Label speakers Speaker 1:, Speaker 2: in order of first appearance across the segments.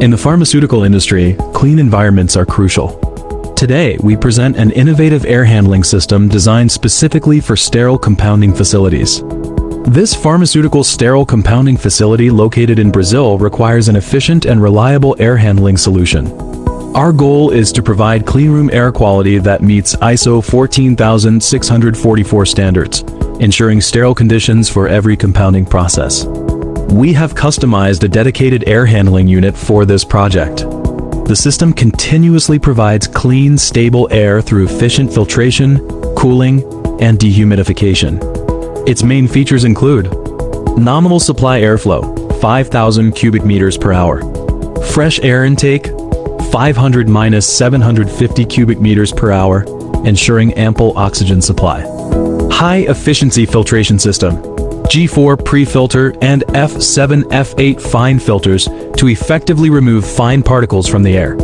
Speaker 1: In the pharmaceutical industry, clean environments are crucial. Today, we present an innovative air handling system designed specifically for sterile compounding facilities. This pharmaceutical sterile compounding facility located in Brazil requires an efficient and reliable air handling solution. Our goal is to provide cleanroom air quality that meets ISO 14644 standards, ensuring sterile conditions for every compounding process. We have customized a dedicated air handling unit for this project. The system continuously provides clean, stable air through efficient filtration, cooling, and dehumidification. Its main features include nominal supply airflow, 5,000 cubic meters per hour. Fresh air intake, 500-750 cubic meters per hour, ensuring ample oxygen supply. High-efficiency filtration system, G4 pre-filter and F7 F8 fine filters to effectively remove fine particles from the air.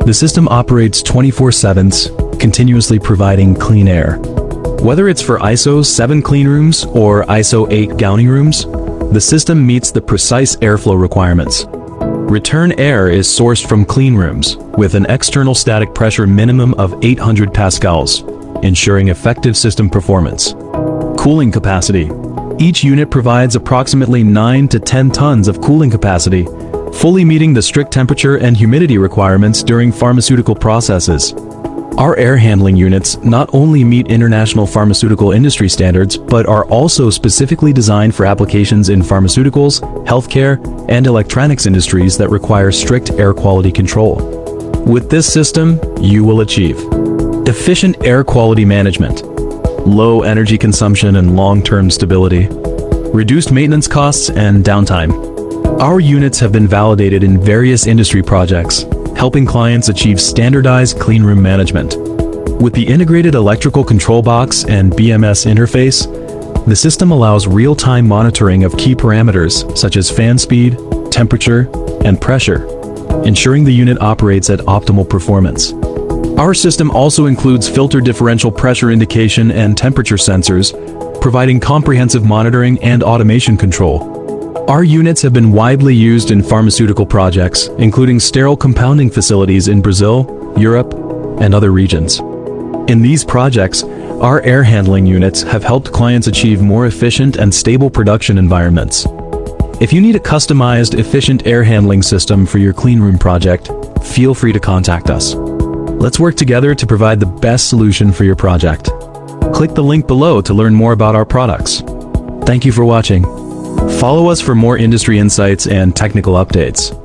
Speaker 1: The system operates 24/7, continuously providing clean air. Whether it's for ISO 7 cleanrooms or ISO 8 gowning rooms, the system meets the precise airflow requirements. Return air is sourced from cleanrooms with an external static pressure minimum of 800 pascals, ensuring effective system performance. Cooling capacity. Each unit provides approximately 9 to 10 tons of cooling capacity, fully meeting the strict temperature and humidity requirements during pharmaceutical processes. Our air handling units not only meet international pharmaceutical industry standards, but are also specifically designed for applications in pharmaceuticals, healthcare, and electronics industries that require strict air quality control. With this system, you will achieve efficient air quality management, low energy consumption and long-term stability, reduced maintenance costs and downtime. Our units have been validated in various industry projects, helping clients achieve standardized cleanroom management. With the integrated electrical control box and BMS interface, the system allows real-time monitoring of key parameters such as fan speed, temperature, and pressure, ensuring the unit operates at optimal performance. Our system also includes filter differential pressure indication and temperature sensors, providing comprehensive monitoring and automation control. Our units have been widely used in pharmaceutical projects, including sterile compounding facilities in Brazil, Europe, and other regions. In these projects, our air handling units have helped clients achieve more efficient and stable production environments. If you need a customized, efficient air handling system for your cleanroom project, feel free to contact us. Let's work together to provide the best solution for your project. Click the link below to learn more about our products. Thank you for watching. Follow us for more industry insights and technical updates.